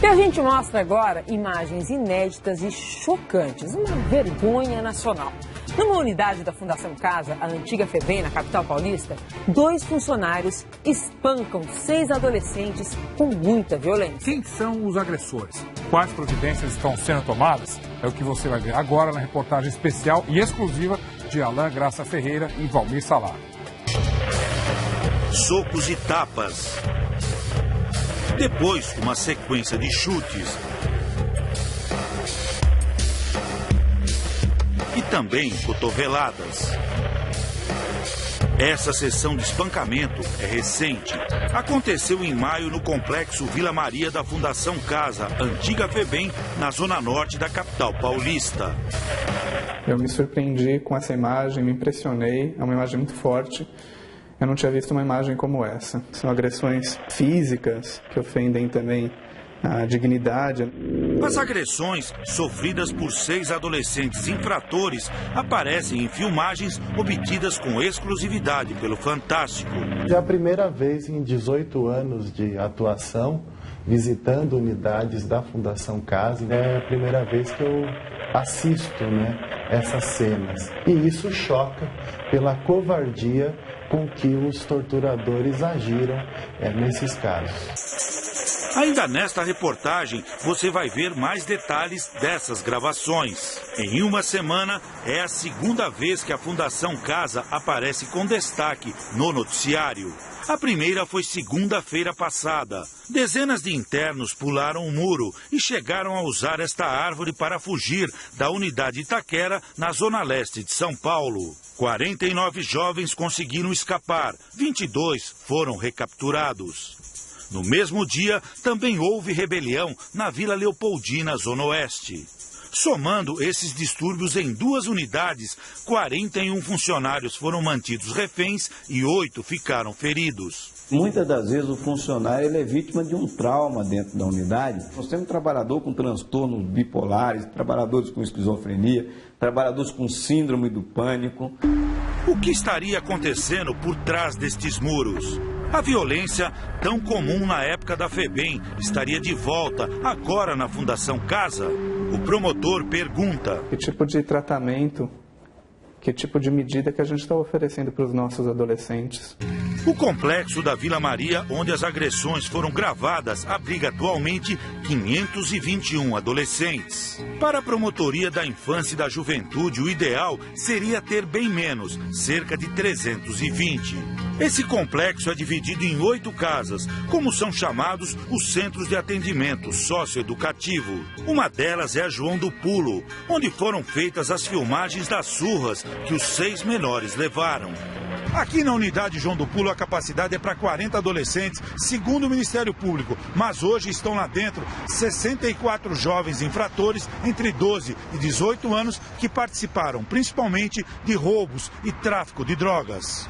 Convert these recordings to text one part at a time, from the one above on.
E a gente mostra agora imagens inéditas e chocantes, uma vergonha nacional. Numa unidade da Fundação Casa, a antiga FEBEM, na capital paulista, 2 funcionários espancam 6 adolescentes com muita violência. Quem são os agressores? Quais providências estão sendo tomadas? É o que você vai ver agora na reportagem especial e exclusiva de Alain Graça Ferreira e Valmir Salar. Socos e tapas. Depois, uma sequência de chutes. E também cotoveladas. Essa sessão de espancamento é recente. Aconteceu em maio no complexo Vila Maria da Fundação Casa, antiga FEBEM, na zona norte da capital paulista. Eu me surpreendi com essa imagem, me impressionei, é uma imagem muito forte. Eu não tinha visto uma imagem como essa. São agressões físicas que ofendem também a dignidade. As agressões sofridas por 6 adolescentes infratores aparecem em filmagens obtidas com exclusividade pelo Fantástico. É a primeira vez em 18 anos de atuação, visitando unidades da Fundação Casa, é a primeira vez que eu assisto, essas cenas. E isso choca pela covardia com que os torturadores agiram nesses casos. Ainda nesta reportagem, você vai ver mais detalhes dessas gravações. Em uma semana, é a segunda vez que a Fundação Casa aparece com destaque no noticiário. A primeira foi segunda-feira passada. Dezenas de internos pularam o muro e chegaram a usar esta árvore para fugir da unidade Itaquera, na zona leste de São Paulo. 49 jovens conseguiram escapar, 22 foram recapturados. No mesmo dia, também houve rebelião na Vila Leopoldina, zona oeste. Somando esses distúrbios em 2 unidades, 41 funcionários foram mantidos reféns e 8 ficaram feridos. Muitas das vezes o funcionário ele é vítima de um trauma dentro da unidade. Nós temos trabalhador com transtornos bipolares, trabalhadores com esquizofrenia, trabalhadores com síndrome do pânico. O que estaria acontecendo por trás destes muros? A violência, tão comum na época da FEBEM, estaria de volta agora na Fundação Casa? O promotor pergunta: que tipo de tratamento, que tipo de medida que a gente está oferecendo para os nossos adolescentes? O complexo da Vila Maria, onde as agressões foram gravadas, abriga atualmente 521 adolescentes. Para a Promotoria da Infância e da Juventude, o ideal seria ter bem menos, cerca de 320. Esse complexo é dividido em 8 casas, como são chamados os centros de atendimento socioeducativo. Uma delas é a João do Pulo, onde foram feitas as filmagens das surras que os 6 menores levaram. Aqui na unidade João do Pulo a capacidade é para 40 adolescentes, segundo o Ministério Público, mas hoje estão lá dentro 64 jovens infratores entre 12 e 18 anos que participaram principalmente de roubos e tráfico de drogas.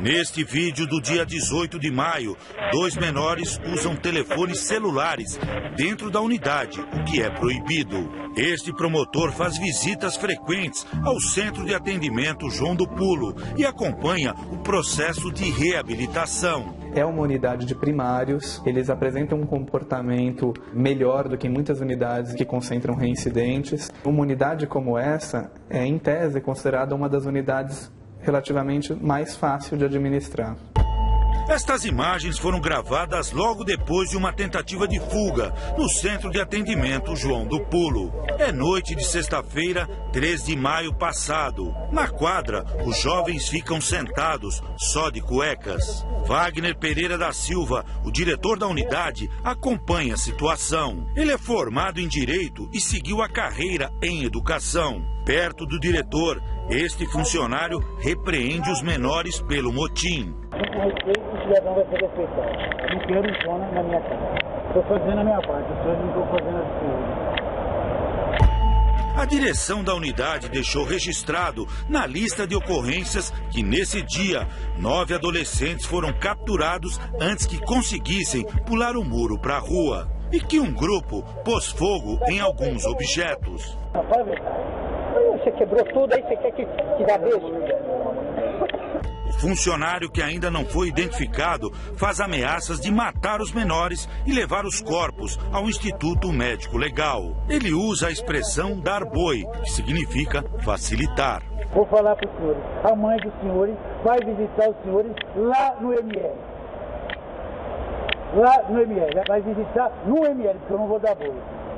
Neste vídeo do dia 18 de maio, 2 menores usam telefones celulares dentro da unidade, o que é proibido. Este promotor faz visitas frequentes ao Centro de Atendimento João do Pulo e acompanha o processo de reabilitação. É uma unidade de primários, eles apresentam um comportamento melhor do que muitas unidades que concentram reincidentes. Uma unidade como essa é, em tese, considerada uma das unidades relativamente mais fácil de administrar. Estas imagens foram gravadas logo depois de uma tentativa de fuga no Centro de Atendimento João do Pulo. É noite de sexta-feira, 3 de maio passado. Na quadra, os jovens ficam sentados, só de cuecas. Wagner Pereira da Silva, o diretor da unidade, acompanha a situação. Ele é formado em Direito e seguiu a carreira em Educação. Perto do diretor, este funcionário repreende os menores pelo motim. Com respeito, o cidadão vai ser respeitado. Não quero zona na minha casa. Estou fazendo a minha parte, eu não estou fazendo a sua. A direção da unidade deixou registrado na lista de ocorrências que, nesse dia, 9 adolescentes foram capturados antes que conseguissem pular o muro para a rua. E que um grupo pôs fogo em alguns objetos. Você quebrou tudo, aí você quer que dá beijo? O funcionário, que ainda não foi identificado, faz ameaças de matar os menores e levar os corpos ao Instituto Médico Legal. Ele usa a expressão dar boi, que significa facilitar. Vou falar para os senhores, a mãe dos senhores vai visitar os senhores lá no ML. Lá no ML, vai visitar no ML, porque eu não vou dar boi.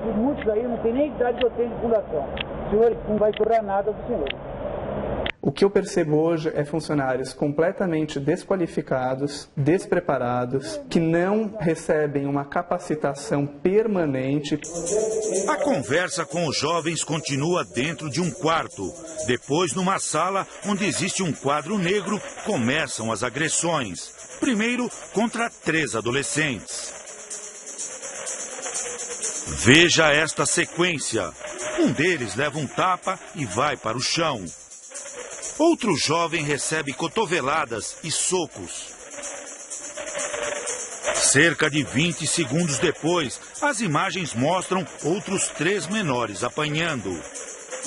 E muitos aí não tem nem idade que eu tenho de fundação. O senhor não vai cobrar nada dos senhores. O que eu percebo hoje é funcionários completamente desqualificados, despreparados, que não recebem uma capacitação permanente. A conversa com os jovens continua dentro de um quarto. Depois, numa sala onde existe um quadro negro, começam as agressões. Primeiro, contra 3 adolescentes. Veja esta sequência. Um deles leva um tapa e vai para o chão. Outro jovem recebe cotoveladas e socos. Cerca de 20 segundos depois, as imagens mostram outros 3 menores apanhando.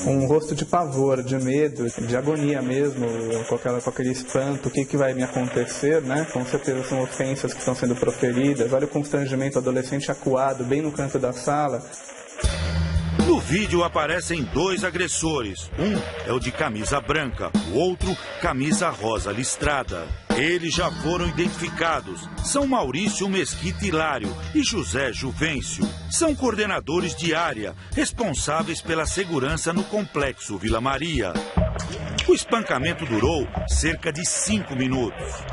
Um rosto de pavor, de medo, de agonia mesmo, com aquele espanto, o que vai me acontecer, né? Com certeza são ofensas que estão sendo proferidas. Olha o constrangimento, adolescente acuado, bem no canto da sala. No vídeo aparecem 2 agressores. Um é o de camisa branca, o outro camisa rosa listrada. Eles já foram identificados. São Maurício Mesquita Hilário e José Juvencio. São coordenadores de área, responsáveis pela segurança no Complexo Vila Maria. O espancamento durou cerca de 5 minutos.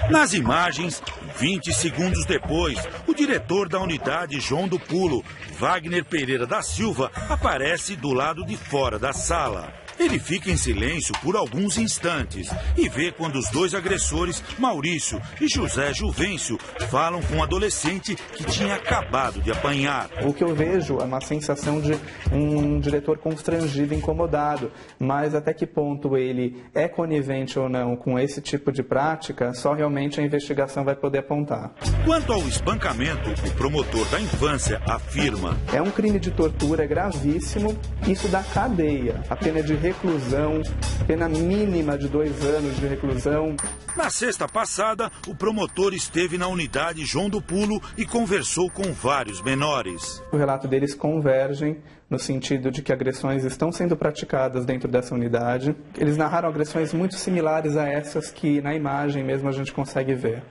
Nas imagens, 20 segundos depois, o diretor da unidade João do Pulo, Wagner Pereira da Silva, aparece do lado de fora da sala. Ele fica em silêncio por alguns instantes e vê quando os 2 agressores, Maurício e José Juvencio, falam com um adolescente que tinha acabado de apanhar. O que eu vejo é uma sensação de um diretor constrangido, incomodado, mas até que ponto ele é conivente ou não com esse tipo de prática, só realmente a investigação vai poder apontar. Quanto ao espancamento, o promotor da infância afirma: é um crime de tortura gravíssimo, isso dá cadeia, a pena de reclusão, pena mínima de 2 anos de reclusão. Na sexta passada, o promotor esteve na unidade João do Pulo e conversou com vários menores. O relato deles convergem no sentido de que agressões estão sendo praticadas dentro dessa unidade. Eles narraram agressões muito similares a essas que na imagem mesmo a gente consegue ver.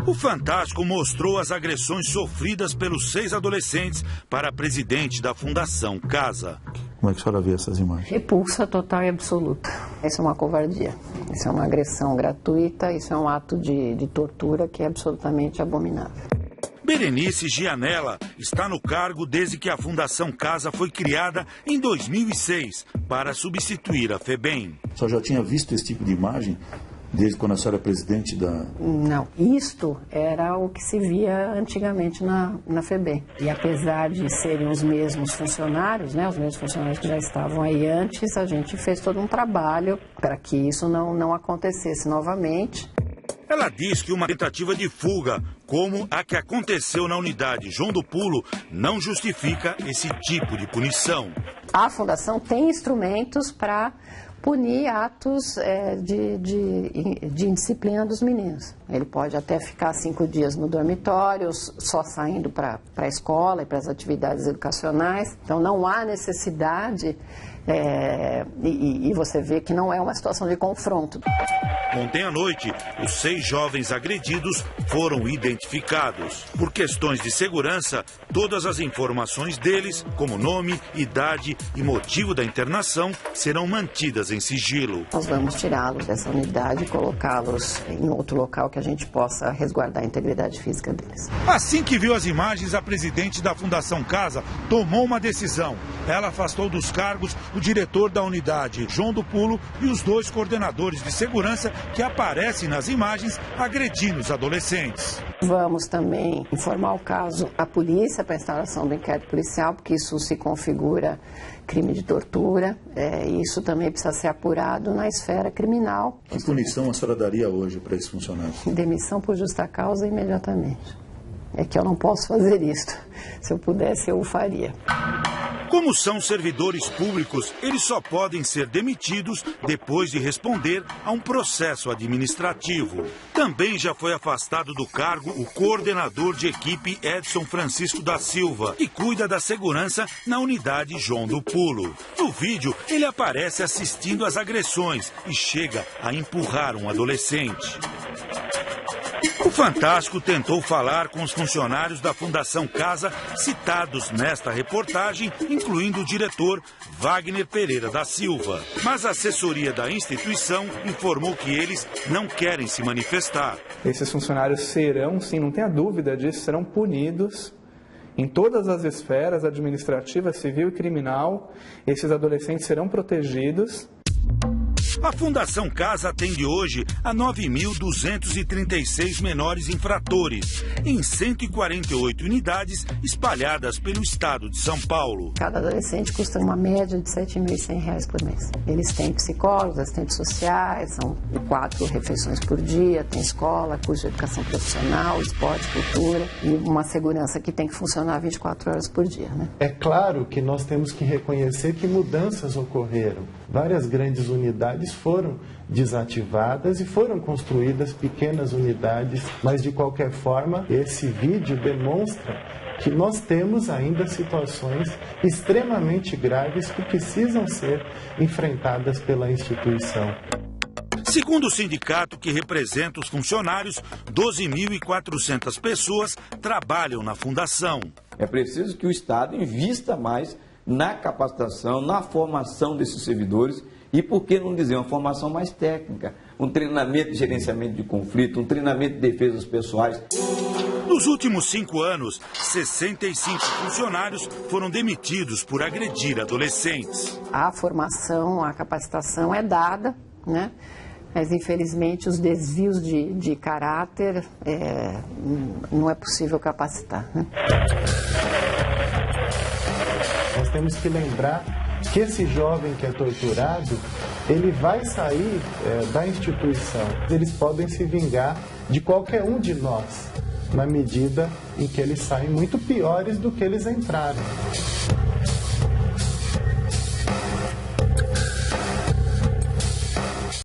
O Fantástico mostrou as agressões sofridas pelos 6 adolescentes para a presidente da Fundação Casa. Como é que a senhora vê essas imagens? Repulsa total e absoluta. Isso é uma covardia. Isso é uma agressão gratuita, isso é um ato de tortura que é absolutamente abominável. Berenice Gianella está no cargo desde que a Fundação Casa foi criada em 2006 para substituir a FEBEM. A senhora já tinha visto esse tipo de imagem desde quando a senhora é presidente da... Não, isto era o que se via antigamente na FEBEM. E apesar de serem os mesmos funcionários, né, os mesmos funcionários que já estavam aí antes, a gente fez todo um trabalho para que isso não acontecesse novamente. Ela diz que uma tentativa de fuga, como a que aconteceu na unidade João do Pulo, não justifica esse tipo de punição. A Fundação tem instrumentos para punir atos de indisciplina dos meninos. Ele pode até ficar 5 dias no dormitório, só saindo para a escola e para as atividades educacionais. Então não há necessidade, e você vê que não é uma situação de confronto. Ontem à noite, os 6 jovens agredidos foram identificados. Por questões de segurança, todas as informações deles, como nome, idade e motivo da internação, serão mantidas em sigilo. Nós vamos tirá-los dessa unidade e colocá-los em outro local que a gente possa resguardar a integridade física deles. Assim que viu as imagens, a presidente da Fundação Casa tomou uma decisão. Ela afastou dos cargos o diretor da unidade, João do Pulo, e os 2 coordenadores de segurança que aparecem nas imagens agredindo os adolescentes. Vamos também informar o caso à polícia para a instalação do inquérito policial, porque isso se configura crime de tortura, e isso também precisa ser apurado na esfera criminal. Que punição a senhora daria hoje para esse funcionário? Demissão por justa causa imediatamente. É que eu não posso fazer isso. Se eu pudesse, eu o faria. Com Como são servidores públicos, eles só podem ser demitidos depois de responder a um processo administrativo. Também já foi afastado do cargo o coordenador de equipe Edson Francisco da Silva, que cuida da segurança na unidade João do Pulo. No vídeo, ele aparece assistindo às agressões e chega a empurrar um adolescente. O Fantástico tentou falar com os funcionários da Fundação Casa citados nesta reportagem, incluindo o diretor Wagner Pereira da Silva. Mas a assessoria da instituição informou que eles não querem se manifestar. Esses funcionários serão, sim, não tenha dúvida disso, serão punidos em todas as esferas, administrativa, civil e criminal. Esses adolescentes serão protegidos. A Fundação Casa atende hoje a 9.236 menores infratores, em 148 unidades espalhadas pelo estado de São Paulo. Cada adolescente custa uma média de R$ 7.100 por mês. Eles têm psicólogos, assistentes sociais, são 4 refeições por dia, tem escola, curso de educação profissional, esporte, cultura e uma segurança que tem que funcionar 24 horas por dia, né? É claro que nós temos que reconhecer que mudanças ocorreram. Várias grandes unidades foram desativadas e foram construídas pequenas unidades, mas de qualquer forma, esse vídeo demonstra que nós temos ainda situações extremamente graves que precisam ser enfrentadas pela instituição. Segundo o sindicato que representa os funcionários, 12.400 pessoas trabalham na fundação. É preciso que o Estado invista mais na capacitação, na formação desses servidores e, por que não dizer, uma formação mais técnica, um treinamento de gerenciamento de conflito, um treinamento de defesas pessoais. Nos últimos 5 anos, 65 funcionários foram demitidos por agredir adolescentes. A formação, a capacitação é dada, né? Mas, infelizmente, os desvios de caráter não é possível capacitar, né? Nós temos que lembrar que esse jovem que é torturado, ele vai sair da instituição. Eles podem se vingar de qualquer um de nós, na medida em que eles saem muito piores do que eles entraram.